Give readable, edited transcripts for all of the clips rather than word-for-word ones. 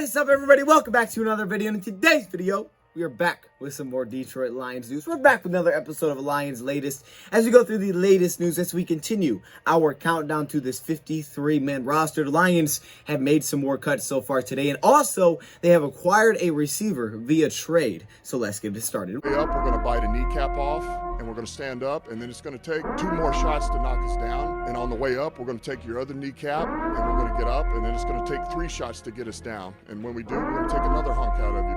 What is up, everybody? Welcome back to another video. And in today's video, we are back with some more Detroit Lions news. We're back with another episode of Lions Latest as we go through the latest news as we continue our countdown to this 53-man roster. The Lions have made some more cuts so far today, and also they have acquired a receiver via trade. So let's get it started. We're going to bite a kneecap off, and we're going to stand up, and then it's going to take 2 more shots to knock us down. And on the way up, we're going to take your other kneecap, and we're going to get up, and then it's going to take 3 shots to get us down. And when we do, we're going to take another hunk out of you.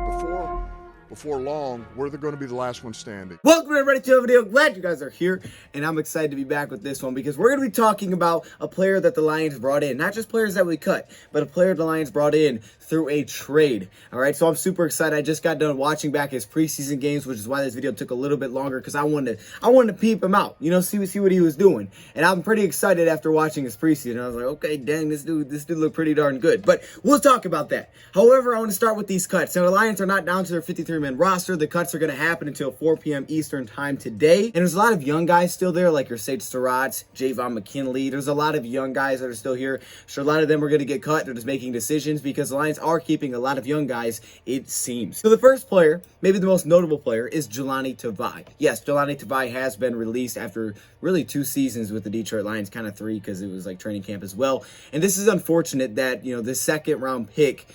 Before long, we're going to be the last one standing. Welcome everybody to a video. Glad you guys are here, and I'm excited to be back with this one because we're going to be talking about a player that the Lions brought in. Not just players that we cut, but a player the Lions brought in through a trade. All right, so I'm super excited. I just got done watching back his preseason games, which is why this video took a little bit longer because I wanted to peep him out, you know, see what he was doing. And I'm pretty excited after watching his preseason. I was like, okay, dang, this dude looked pretty darn good. But we'll talk about that. However, I want to start with these cuts. Now, the Lions are not down to their 53-man roster. The cuts are going to happen until 4 p.m. Eastern time today. And there's a lot of young guys still there, like your Sage Surratt, Javon McKinley. There's a lot of young guys that are still here. Sure, a lot of them are going to get cut. They're just making decisions because the Lions are keeping a lot of young guys, it seems. So the first player, maybe the most notable player, is Jelani Tavai. Yes, Jelani Tavai has been released after really 2 seasons with the Detroit Lions, kind of 3 because it was like training camp as well. And this is unfortunate that, you know, this second-round pick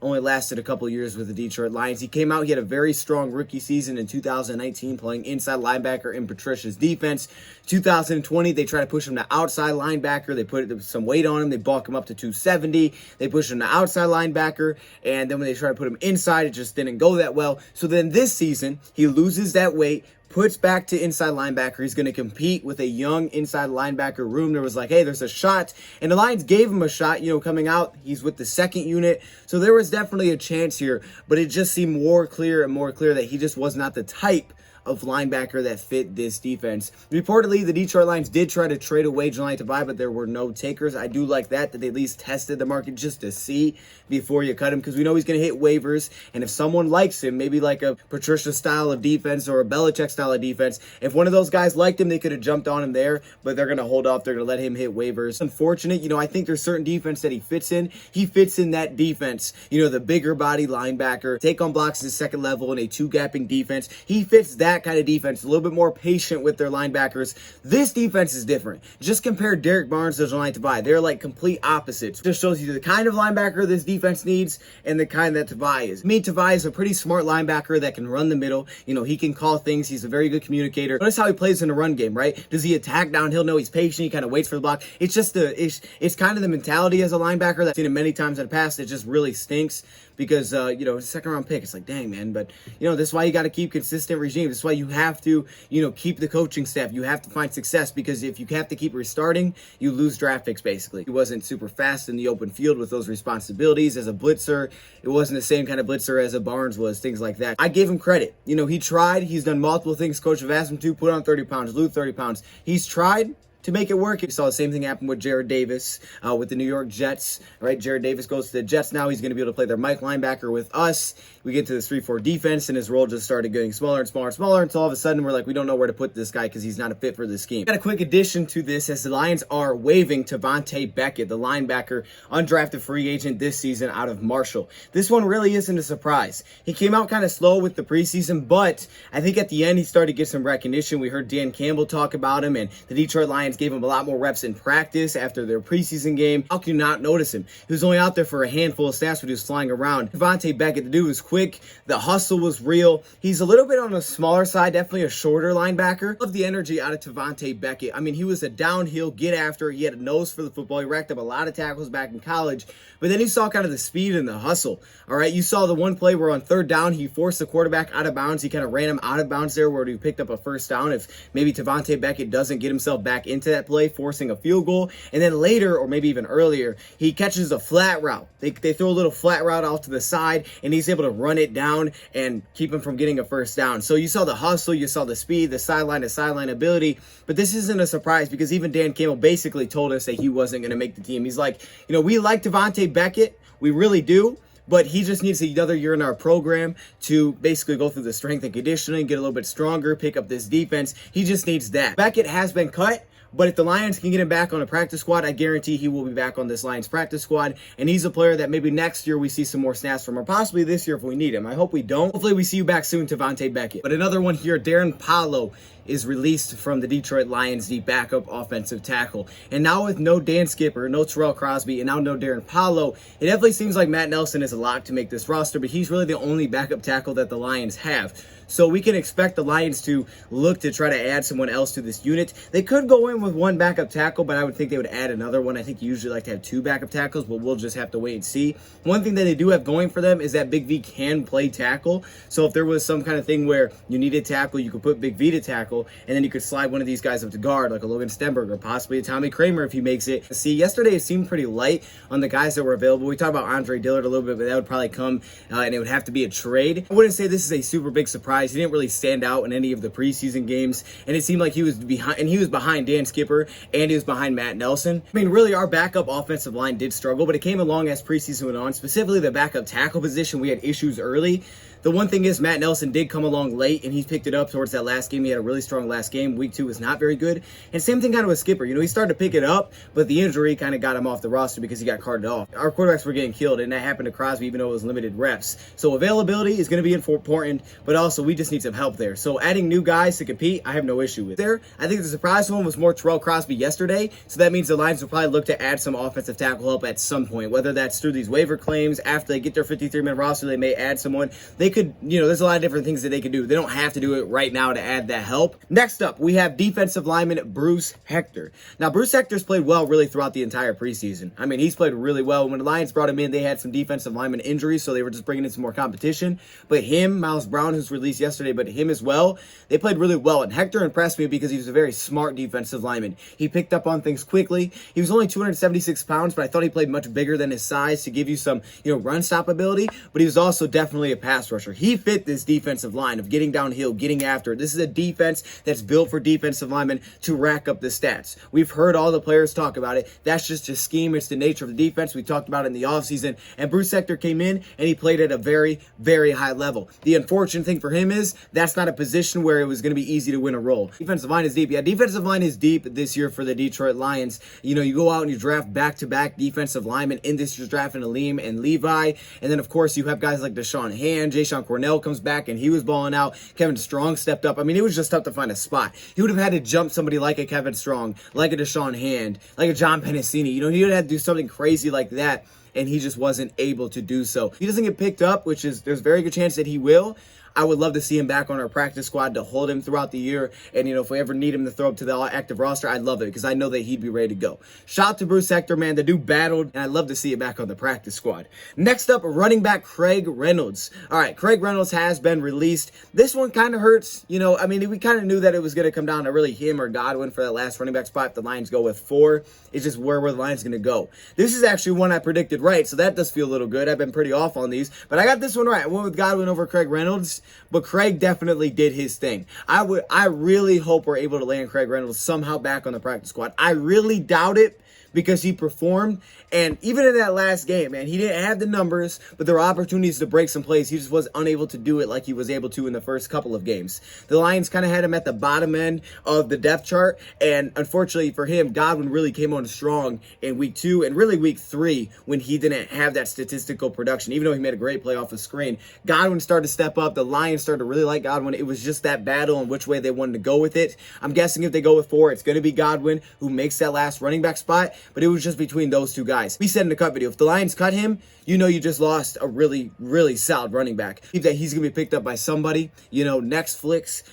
only lasted a couple years with the Detroit Lions. He came out, he had a very strong rookie season in 2019 playing inside linebacker in Patricia's defense. 2020, they tried to push him to outside linebacker. They put some weight on him. They bulk him up to 270. They pushed him to outside linebacker, and then when they tried to put him inside, it just didn't go that well. So then this season, he loses that weight, puts back to inside linebacker. He's going to compete with a young inside linebacker room. There was like, hey, there's a shot. And the Lions gave him a shot, you know, coming out. He's with the second unit. So there was definitely a chance here. But it just seemed more clear and more clear that he just was not the type of linebacker that fit this defense. Reportedly, the Detroit Lions did try to trade away Jelani Tavai, but there were no takers. I do like that they at least tested the market just to see before you cut him, because we know he's going to hit waivers, and if someone likes him, maybe like a Patricia style of defense or a Belichick style of defense, if one of those guys liked him, they could have jumped on him there, but they're going to hold off. They're going to let him hit waivers. Unfortunate, you know, I think there's certain defense that he fits in. He fits in that defense, you know, the bigger body linebacker, take on blocks at second level in a 2-gapping defense. He fits that kind of defense, a little bit more patient with their linebackers. This defense is different. Just compare Derek Barnes to Jelani Tavai. They're like complete opposites. Just shows you the kind of linebacker this defense needs and the kind that Tavai is. Tavai is a pretty smart linebacker that can run the middle. You know, he can call things. He's a very good communicator. Notice how he plays in the run game, right? Does he attack downhill? No, he's patient. He kind of waits for the block. It's just it's kind of the mentality as a linebacker that I've seen it many times in the past. It just really stinks because, you know, second round pick, it's like, dang, man. But, you know, this is why you got to keep consistent regime. This is why you have to, you know, keep the coaching staff. You have to find success, because if you have to keep restarting, you lose draft picks, basically. He wasn't super fast in the open field with those responsibilities. As a blitzer, it wasn't the same kind of blitzer as a Barnes was, things like that. I gave him credit. You know, he tried. He's done multiple things coach have asked him to, put on 30 pounds, lose 30 pounds. He's tried to make it work. You saw the same thing happen with Jarrad Davis with the New York Jets, right? Jarrad Davis goes to the Jets now. He's going to be able to play their Mike linebacker with us. We get to this 3-4 defense, and his role just started getting smaller and smaller and smaller until all of a sudden we're like, we don't know where to put this guy because he's not a fit for this scheme. Got a quick addition to this as the Lions are waiving Devonte Beckett, the linebacker, undrafted free agent this season out of Marshall. This one really isn't a surprise. He came out kind of slow with the preseason, but I think at the end he started to get some recognition. We heard Dan Campbell talk about him, and the Detroit Lions gave him a lot more reps in practice after their preseason game. How can you not notice him? He was only out there for a handful of snaps, but he was flying around. Devonte Beckett, the dude was quick. The hustle was real. He's a little bit on the smaller side, definitely a shorter linebacker. Love the energy out of Devonte Beckett. I mean, he was a downhill get after. He had a nose for the football. He racked up a lot of tackles back in college, but then you saw kind of the speed and the hustle. All right, you saw the one play where on third down, he forced the quarterback out of bounds. He kind of ran him out of bounds there where he picked up a first down. If maybe Devonte Beckett doesn't get himself back into that play, forcing a field goal. And then later, or maybe even earlier, he catches a flat route. They throw a little flat route off to the side, and he's able to run it down and keep him from getting a first down. So you saw the hustle, you saw the speed, the sideline to sideline ability. But this isn't a surprise because even Dan Campbell basically told us that he wasn't going to make the team. He's like, you know, we like Devonte Beckett. We really do. But he just needs another year in our program to basically go through the strength and conditioning, get a little bit stronger, pick up this defense. He just needs that. Beckett has been cut, But if the Lions can get him back on a practice squad, I guarantee he will be back on this Lions practice squad. And he's a player that maybe next year we see some more snaps from, or possibly this year if we need him. I hope we don't. Hopefully we see you back soon, Devonte Beckett. But another one here, Darren Paulo is released from the Detroit Lions, the backup offensive tackle. And now with no Dan Skipper, no Terrell Crosby, and now no Darren Paulo, it definitely seems like Matt Nelson is a lock to make this roster, but he's really the only backup tackle that the Lions have. So we can expect the Lions to look to try to add someone else to this unit. They could go in with one backup tackle, but I would think they would add another one. I think you usually like to have two backup tackles, but we'll just have to wait and see. One thing that they do have going for them is that Big V can play tackle. So if there was some kind of thing where you needed tackle, you could put Big V to tackle, and then you could slide one of these guys up to guard, like a Logan Stenberg or possibly a Tommy Kramer if he makes it. See, yesterday it seemed pretty light on the guys that were available. We talked about Andre Dillard a little bit, but that would probably come, and it would have to be a trade. I wouldn't say this is a super big surprise. He didn't really stand out in any of the preseason games, and it seemed like he was behind Dan Skipper, and he was behind Matt Nelson. I mean, really, our backup offensive line did struggle, but it came along as preseason went on. Specifically, the backup tackle position, we had issues early. The one thing is Matt Nelson did come along late, and he picked it up towards that last game. He had a really strong last game. Week 2 was not very good. And same thing kind of with Skipper. You know, he started to pick it up, but the injury kind of got him off the roster because he got carted off. Our quarterbacks were getting killed, and that happened to Crosby even though it was limited reps. So availability is going to be important, but also we just need some help there. So adding new guys to compete, I have no issue with there. I think the surprise one was more Terrell Crosby yesterday, so that means the Lions will probably look to add some offensive tackle help at some point, whether that's through these waiver claims. After they get their 53-man roster, they may add someone. They could, you know, there's a lot of different things that they could do. They don't have to do it right now to add that help. Next up, we have defensive lineman Bruce Hector. Now, Bruce Hector's played well really throughout the entire preseason. I mean, he's played really well. When the Lions brought him in, they had some defensive lineman injuries, so they were just bringing in some more competition. But him, Miles Brown, who's released yesterday, but him as well, they played really well. And Hector impressed me because he was a very smart defensive lineman. He picked up on things quickly. He was only 276 pounds, but I thought he played much bigger than his size to give you some, run stop ability. But he was also definitely a pass rusher. He fit this defensive line of getting downhill, getting after. This is a defense that's built for defensive linemen to rack up the stats. We've heard all the players talk about it. That's just a scheme. It's the nature of the defense. We talked about it in the offseason. And Bruce Hector came in and he played at a very, very high level. The unfortunate thing for him is that's not a position where it was going to be easy to win a role. Defensive line is deep. Yeah, defensive line is deep this year for the Detroit Lions. You go out and you draft back-to-back defensive linemen. In this, you're drafting Aleem and Levi. And then, of course, you have guys like Deshaun Hand. Jayshon Cornell comes back and he was balling out. Kevin Strong stepped up. I mean, it was just tough to find a spot. He would have had to jump somebody like a Kevin Strong, like a Deshaun Hand, like a John Pennicini. He would have had to do something crazy like that, and he just wasn't able to do so. He doesn't get picked up, which is, there's a very good chance that he will. I would love to see him back on our practice squad to hold him throughout the year. And, if we ever need him to throw up to the active roster, I'd love it because I know that he'd be ready to go. Shout out to Bruce Hector, man. The dude battled, and I'd love to see it back on the practice squad. Next up, running back Craig Reynolds. All right, Craig Reynolds has been released. This one kind of hurts. We kind of knew that it was going to come down to really him or Godwin for that last running back spot. If the Lions go with 4, it's just where the Lions going to go. This is actually one I predicted right, so that does feel a little good. I've been pretty off on these, but I got this one right. I went with Godwin over Craig Reynolds, but Craig definitely did his thing. I really hope we're able to land Craig Reynolds somehow back on the practice squad. I really doubt it because he performed. And even in that last game, man, he didn't have the numbers, but there were opportunities to break some plays. He just was unable to do it like he was able to in the first couple of games. The Lions kind of had him at the bottom end of the depth chart, and unfortunately for him, Godwin really came on strong in week 2 and really week 3 when he didn't have that statistical production. Even though he made a great play off the screen, Godwin started to step up. The Lions started to really like Godwin. It was just that battle on which way they wanted to go with it. I'm guessing if they go with 4, it's going to be Godwin who makes that last running back spot, but it was just between those two guys. We said in the cut video, if the Lions cut him, you just lost a really, really solid running back. That he's going to be picked up by somebody, Netflix.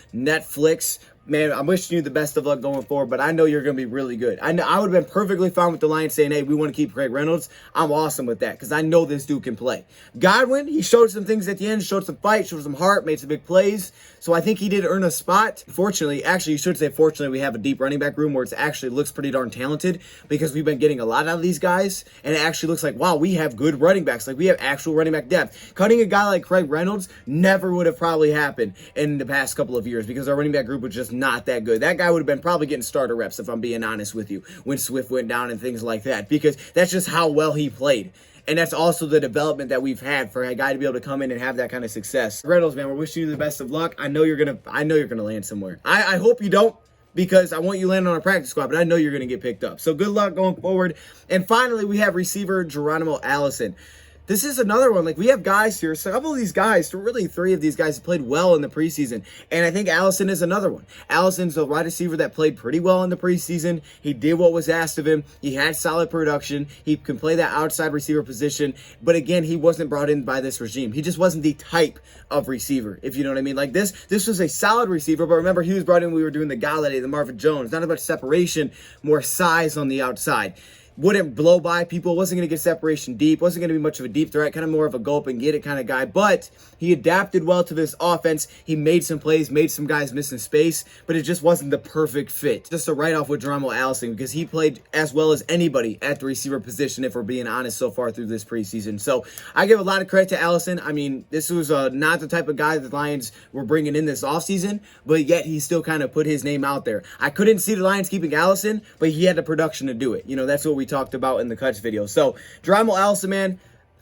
Man, I'm wishing you the best of luck going forward, but I know you're going to be really good. I would have been perfectly fine with the Lions saying, hey, we want to keep Craig Reynolds. I'm awesome with that because I know this dude can play. Godwin, he showed some things at the end, showed some fight, showed some heart, made some big plays. So I think he did earn a spot. Fortunately, we have a deep running back room where it actually looks pretty darn talented because we've been getting a lot out of these guys, and it actually looks like, wow, we have good running backs. Like, we have actual running back depth. Cutting a guy like Craig Reynolds never would have probably happened in the past couple of years because our running back group was just not that good. That guy would have been probably getting starter reps, if I'm being honest with you, when Swift went down and things like that, because that's just how well he played. And that's also the development that we've had for a guy to be able to come in and have that kind of success. Reynolds, man, we're wishing you the best of luck. I know you're gonna land somewhere. I hope you don't, because I want you landing on a practice squad, but I know you're going to get picked up. So good luck going forward. And finally, we have receiver Jeronimo Allison. This is another one. Like, we have guys here. So a couple of these guys, really three of these guys played well in the preseason. And I think Allison is another one. Allison's a wide receiver that played pretty well in the preseason. He did what was asked of him. He had solid production. He can play that outside receiver position. But again, he wasn't brought in by this regime. He just wasn't the type of receiver, if you know what I mean. Like, this was a solid receiver. But remember, he was brought in when we were doing the Galladay, the Marvin Jones. Not about separation, more size on the outside. Wouldn't blow by people, wasn't going to get separation deep, wasn't going to be much of a deep threat, kind of more of a gulp and get it kind of guy, but he adapted well to this offense. He made some plays, made some guys miss in space, but it just wasn't the perfect fit. Just a write-off with Jeronimo Allison, because he played as well as anybody at the receiver position, if we're being honest, so far through this preseason. So I give a lot of credit to Allison. I mean, this was not the type of guy that the Lions were bringing in this offseason, but yet he still kind of put his name out there. I couldn't see the Lions keeping Allison, but he had the production to do it. You know, that's what we talked about in the cuts video. So Jeronimo Allison, man,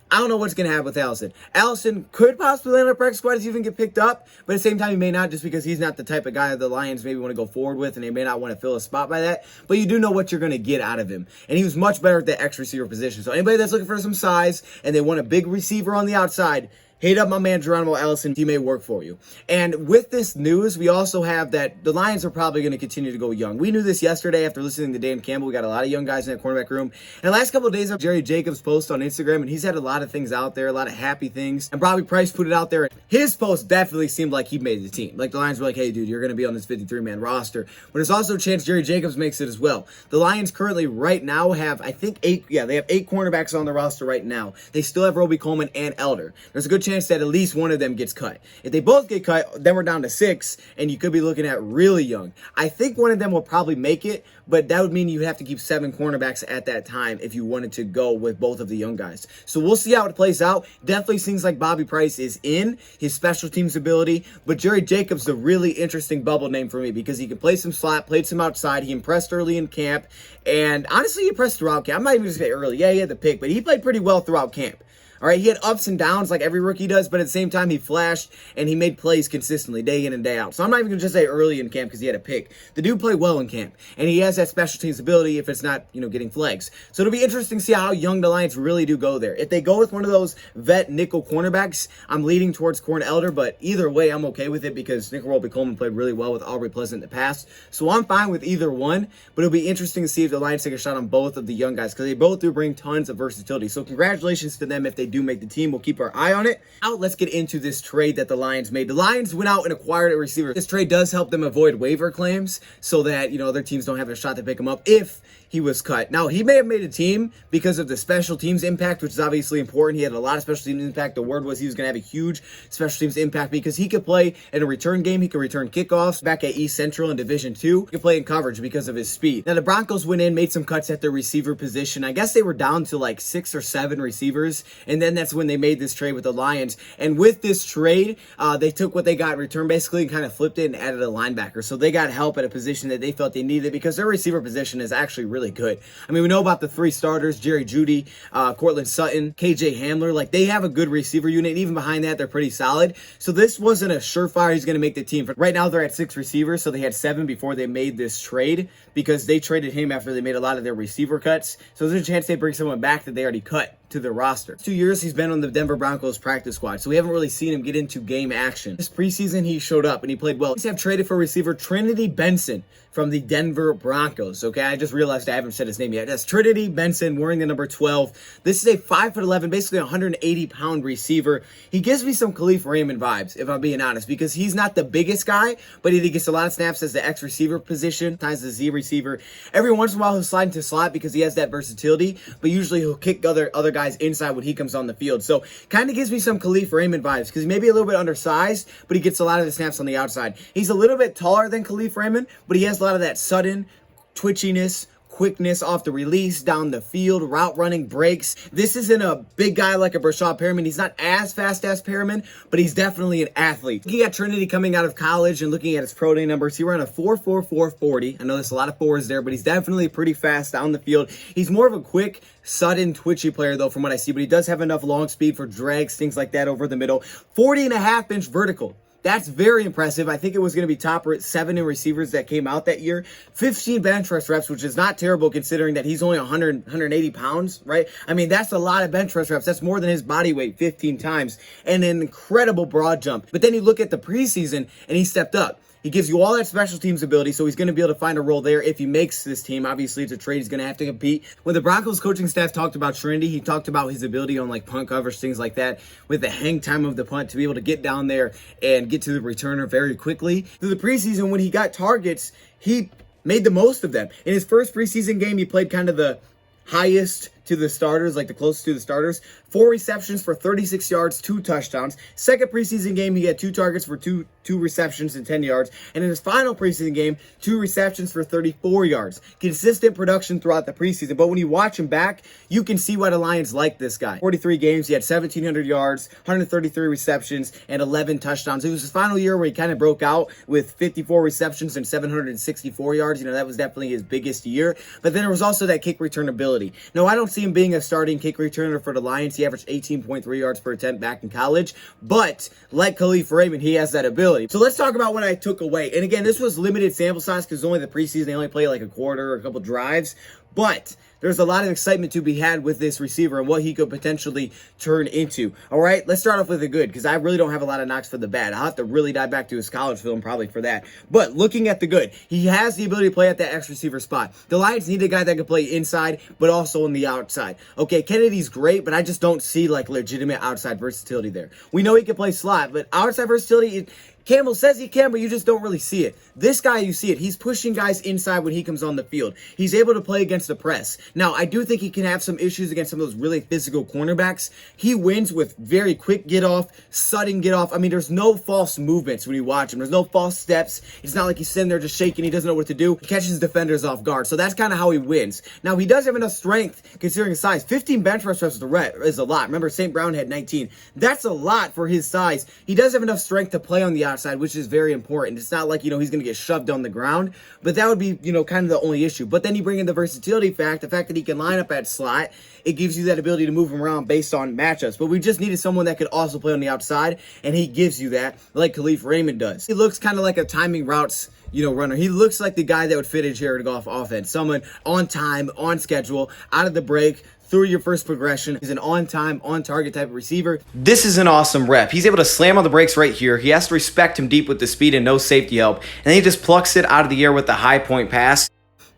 I don't know what's going to happen with Allison. Allison could possibly land on a practice squad if he even get picked up, but at the same time, he may not, just because he's not the type of guy that the Lions maybe want to go forward with, and they may not want to fill a spot by that, but you do know what you're going to get out of him. And he was much better at the X receiver position. So anybody that's looking for some size and they want a big receiver on the outside, hit up my man Jeronimo Allison. He may work for you. And with this news, we also have that the Lions are probably going to continue to go young. We knew this yesterday after listening to Dan Campbell. We got a lot of young guys in that cornerback room. And the last couple of days, Jerry Jacobs' post on Instagram, and he's had a lot of things out there, a lot of happy things. And Bobby Price put it out there. His post definitely seemed like he made the team. Like, the Lions were like, hey, dude, you're going to be on this 53-man roster. But there's also a chance Jerry Jacobs makes it as well. The Lions currently right now have, I think, they have 8 cornerbacks on the roster right now. They still have Roby Coleman and Elder. There's a good chance that at least one of them gets cut. If they both get cut, then we're down to 6, and you could be looking at really young. I think one of them will probably make it, but that would mean you would have to keep 7 cornerbacks at that time if you wanted to go with both of the young guys. So we'll see how it plays out. Definitely seems like Bobby Price is in his special teams ability, but Jerry Jacobs is a really interesting bubble name for me because he can play some slot, played some outside. He impressed early in camp, and honestly, he impressed throughout camp. I'm not even going to say early. Yeah, he had the pick, but he played pretty well throughout camp. All right, he had ups and downs like every rookie does, but at the same time, he flashed and he made plays consistently day in and day out. So I'm not even going to just say early in camp because he had a pick. The dude played well in camp, and he has that special teams ability if it's not, getting flags. So it'll be interesting to see how young the Lions really do go there. If they go with one of those vet nickel cornerbacks, I'm leaning towards Corn Elder, but either way, I'm okay with it because nickel Roby Coleman played really well with Aubrey Pleasant in the past. So I'm fine with either one, but it'll be interesting to see if the Lions take a shot on both of the young guys because they both do bring tons of versatility. So congratulations to them if they do make the team. We'll keep our eye on it. Now let's get into this trade that the Lions made. The Lions went out and acquired a receiver. This trade does help them avoid waiver claims so that, other teams don't have a shot to pick him up if he was cut. Now, he may have made a team because of the special teams impact, which is obviously important. He had a lot of special teams impact. The word was he was going to have a huge special teams impact because he could play in a return game. He could return kickoffs back at East Central in Division II. He could play in coverage because of his speed. Now, the Broncos went in, made some cuts at their receiver position. I guess they were down to like 6 or 7 receivers, and then that's when they made this trade with the Lions. And with this trade, they took what they got in return basically and kind of flipped it and added a linebacker. So they got help at a position that they felt they needed because their receiver position is actually really good. I mean, we know about the 3 starters, Jerry Jeudy, Cortland Sutton, KJ Hamler. Like, they have a good receiver unit. And even behind that, they're pretty solid. So this wasn't a surefire he's going to make the team. Right now, they're at 6 receivers, so they had 7 before they made this trade because they traded him after they made a lot of their receiver cuts. So there's a chance they bring someone back that they already cut to their roster. 2 years he's been on the Denver Broncos practice squad, so we haven't really seen him get into game action. This preseason he showed up and he played well. He's have traded for receiver Trinity Benson from the Denver Broncos. Okay, I just realized I haven't said his name yet. That's Trinity Benson wearing the number 12. This is a 5'11", basically 180-pound receiver. He gives me some Khalif Raymond vibes, if I'm being honest, because he's not the biggest guy, but he gets a lot of snaps as the X receiver position, times the Z receiver. Every once in a while he'll slide into slot because he has that versatility, but usually he'll kick other guys inside when he comes on the field. So kind of gives me some Khalif Raymond vibes because he may be a little bit undersized, but he gets a lot of the snaps on the outside. He's a little bit taller than Khalif Raymond, but he has a lot of that sudden twitchiness, quickness off the release, down the field, route running, breaks. This isn't a big guy like a Brashad Perriman. He's not as fast as Perriman, but he's definitely an athlete. He got Trinity coming out of college and looking at his pro day numbers. He ran a 4.44 40. I know there's a lot of 4s there, but he's definitely pretty fast down the field. He's more of a quick, sudden, twitchy player, though, from what I see, but he does have enough long speed for drags, things like that over the middle. 40.5-inch vertical. That's very impressive. I think it was going to be top 7 in receivers that came out that year. 15 bench press reps, which is not terrible considering that he's only 180 pounds, right? I mean, that's a lot of bench press reps. That's more than his body weight 15 times. And an incredible broad jump. But then you look at the preseason and he stepped up. He gives you all that special teams ability, so he's going to be able to find a role there if he makes this team. Obviously, it's a trade. He's going to have to compete. When the Broncos coaching staff talked about Trinity, he talked about his ability on like punt coverage, things like that, with the hang time of the punt to be able to get down there and get to the returner very quickly. Through the preseason, when he got targets, he made the most of them. In his first preseason game, he played kind of the highest to the starters, like the closest to the starters. 4 receptions for 36 yards, 2 touchdowns. Second preseason game, he had 2 targets for two receptions and 10 yards. And in his final preseason game, 2 receptions for 34 yards. Consistent production throughout the preseason. But when you watch him back, you can see why the Lions like this guy. 43 games, he had 1,700 yards, 133 receptions, and 11 touchdowns. It was his final year where he kind of broke out with 54 receptions and 764 yards. You know, that was definitely his biggest year. But then there was also that kick return ability. No, I don't see him being a starting kick returner for the Lions. He averaged 18.3 yards per attempt back in college. But like Khalif Raymond, he has that ability. So let's talk about what I took away. And again, this was limited sample size because only the preseason, they only play like a quarter or a couple drives. But there's a lot of excitement to be had with this receiver and what he could potentially turn into. All right, let's start off with the good because I really don't have a lot of knocks for the bad. I'll have to really dive back to his college film probably for that. But looking at the good, he has the ability to play at that X receiver spot. The Lions need a guy that can play inside but also on the outside. Okay, Kennedy's great, but I just don't see like legitimate outside versatility there. We know he can play slot, but outside versatility, Campbell says he can, but you just don't really see it. This guy, you see it. He's pushing guys inside when he comes on the field. He's able to play against the press. Now, I do think he can have some issues against some of those really physical cornerbacks. He wins with very quick get off, sudden get off. I mean, there's no false movements when you watch him. There's no false steps. It's not like he's sitting there just shaking. He doesn't know what to do. He catches defenders off guard. So that's kind of how he wins. Now, he does have enough strength considering his size. 15 bench press reps is a lot. Remember, St. Brown had 19. That's a lot for his size. He does have enough strength to play on the outside, which is very important. It's not like, he's going to get shoved on the ground, but that would be, kind of the only issue. But then you bring in the versatility fact, the fact that he can line up at slot, it gives you that ability to move him around based on matchups. But we just needed someone that could also play on the outside, and he gives you that like Khalif Raymond does. He looks kind of like a timing routes runner. He looks like the guy that would fit a Jared Goff offense. Someone on time, on schedule, out of the break, through your first progression. He's an on-time, on-target type of receiver. This is an awesome rep. He's able to slam on the brakes right here. He has to respect him deep with the speed and no safety help. And then he just plucks it out of the air with the high point pass.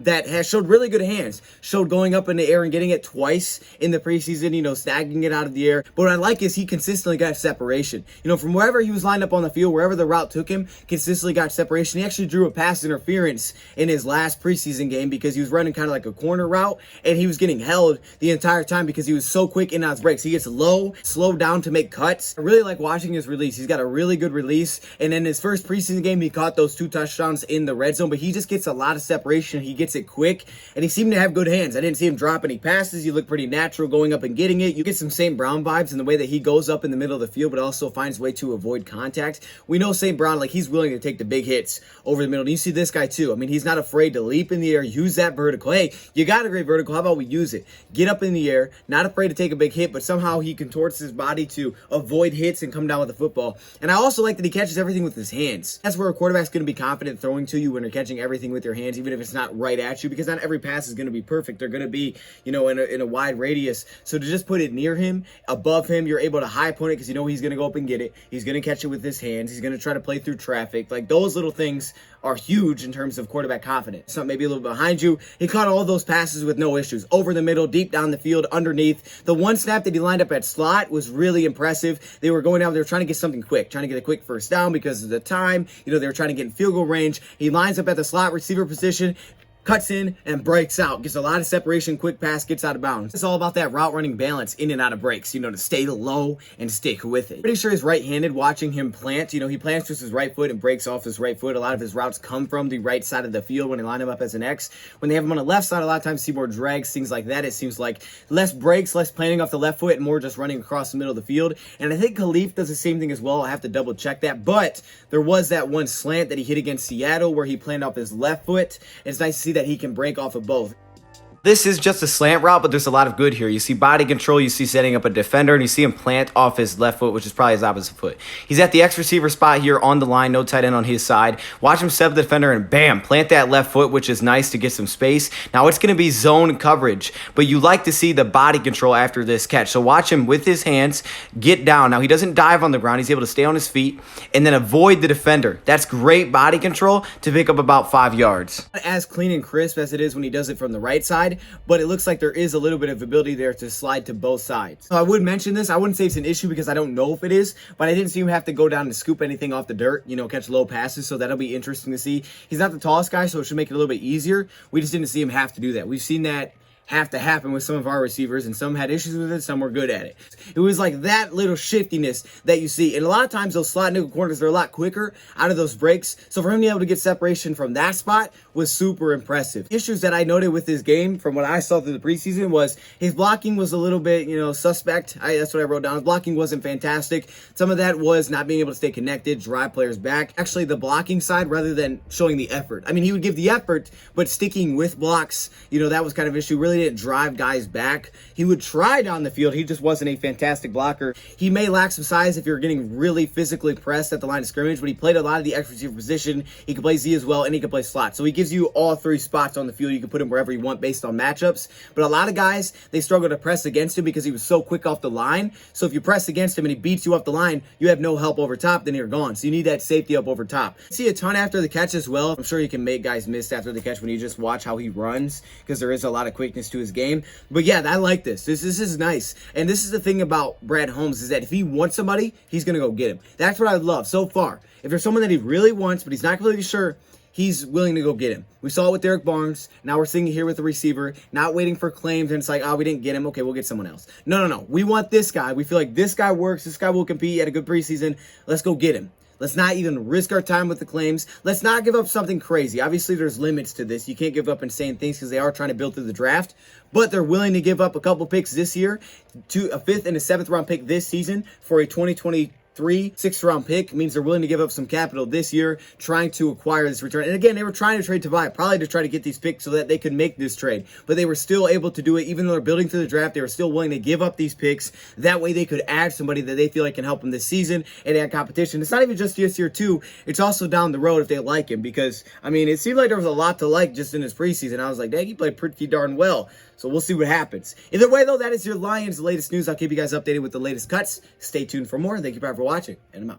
That has showed really good hands, showed going up in the air and getting it twice in the preseason, snagging it out of the air. But what I like is he consistently got separation. From wherever he was lined up on the field, wherever the route took him, consistently got separation. He actually drew a pass interference in his last preseason game because he was running kind of like a corner route, and he was getting held the entire time because he was so quick in on his breaks. He gets low, slowed down to make cuts. I really like watching his release. He's got a really good release. And in his first preseason game, he caught those 2 touchdowns in the red zone, but he just gets a lot of separation. He gets it quick, and he seemed to have good hands. I didn't see him drop any passes. He looked pretty natural going up and getting it. You get some St. Brown vibes in the way that he goes up in the middle of the field, but also finds a way to avoid contact. We know St. Brown, he's willing to take the big hits over the middle. And you see this guy too. I mean, he's not afraid to leap in the air, use that vertical. Hey, you got a great vertical. How about we use it? Get up in the air, not afraid to take a big hit, but somehow he contorts his body to avoid hits and come down with the football. And I also like that he catches everything with his hands. That's where a quarterback's going to be confident throwing to you when you're catching everything with your hands, even if it's not right at you, because not every pass is going to be perfect. They're going to be, in a wide radius. So to just put it near him, above him, you're able to high point it because he's going to go up and get it. He's going to catch it with his hands. He's going to try to play through traffic. Like, those little things are huge in terms of quarterback confidence. Something maybe a little behind you. He caught all those passes with no issues. Over the middle, deep down the field, underneath. The one snap that he lined up at slot was really impressive. They were going down, they were trying to get something quick, trying to get a quick first down because of the time. They were trying to get in field goal range. He lines up at the slot receiver position, cuts in and breaks out, gets a lot of separation, quick pass, gets out of bounds. It's all about that route running balance in and out of breaks, to stay low and stick with it. Pretty sure he's right-handed. Watching him plant, he plants with his right foot and breaks off his right foot. A lot of his routes come from the right side of the field when they line him up as an X. When they have him on the left side, a lot of times see more drags, things like that. It seems like less breaks, less planting off the left foot, and more just running across the middle of the field. And I think Khalif does the same thing as well. I have to double check that. But there was that one slant that he hit against Seattle where he planted off his left foot. It's nice to see that he can break off of both. This is just a slant route, but there's a lot of good here. You see body control, you see setting up a defender, and you see him plant off his left foot, which is probably his opposite foot. He's at the X receiver spot here on the line, no tight end on his side. Watch him set up the defender and bam, plant that left foot, which is nice to get some space. Now it's going to be zone coverage, but you like to see the body control after this catch. So watch him with his hands get down. Now he doesn't dive on the ground. He's able to stay on his feet and then avoid the defender. That's great body control to pick up about 5 yards. Not as clean and crisp as it is when he does it from the right side, but it looks like there is a little bit of ability there to slide to both sides. So I would mention this. I wouldn't say it's an issue because I don't know if it is, but I didn't see him have to go down and scoop anything off the dirt, catch low passes, so that'll be interesting to see. He's not the tallest guy, so it should make it a little bit easier. We just didn't see him have to do that. We've seen that have to happen with some of our receivers, and some had issues with it, some were good at it. It was like that little shiftiness that you see, and a lot of times those slot nickel corners, they're a lot quicker out of those breaks, so for him to be able to get separation from that spot was super impressive. Issues that I noted with his game from what I saw through the preseason was his blocking was a little bit, suspect. That's what I wrote down. His blocking wasn't fantastic. Some of that was not being able to stay connected, drive players back. Actually, the blocking side rather than showing the effort. I mean, he would give the effort, but sticking with blocks, that was kind of an issue. Really didn't drive guys back. He would try down the field. He just wasn't a fantastic blocker. He may lack some size if you're getting really physically pressed at the line of scrimmage, but he played a lot of the X receiver position. He can play Z as well, and he can play slot. So he gives you all 3 spots on the field. You can put him wherever you want based on matchups. But a lot of guys, they struggle to press against him because he was so quick off the line. So if you press against him and he beats you off the line, you have no help over top, then you're gone. So you need that safety up over top. See a ton after the catch as well. I'm sure you can make guys miss after the catch when you just watch how he runs because there is a lot of quickness to his game. But yeah, I like this. This is nice. And this is the thing about Brad Holmes is that if he wants somebody, he's going to go get him. That's what I love so far. If there's someone that he really wants, but he's not completely sure, he's willing to go get him. We saw it with Derek Barnes. Now we're seeing it here with the receiver, not waiting for claims. And it's like, we didn't get him. Okay, we'll get someone else. No. We want this guy. We feel like this guy works. This guy will compete. He had a good preseason. Let's go get him. Let's not even risk our time with the claims. Let's not give up something crazy. Obviously, there's limits to this. You can't give up insane things because they are trying to build through the draft. But they're willing to give up a couple picks this year, to a 5th and a 7th round pick this season for a 2023 6th round pick. Means they're willing to give up some capital this year trying to acquire this return. And again, they were trying to trade Tavai, probably to try to get these picks so that they could make this trade. But they were still able to do it. Even though they're building through the draft, they were still willing to give up these picks. That way they could add somebody that they feel like can help them this season and add competition. It's not even just this year too. It's also down the road if they like him. Because, it seemed like there was a lot to like just in his preseason. I was like, dang, he played pretty darn well. So we'll see what happens. Either way, though, that is your Lions' latest news. I'll keep you guys updated with the latest cuts. Stay tuned for more. Thank you for watching, and I'm out.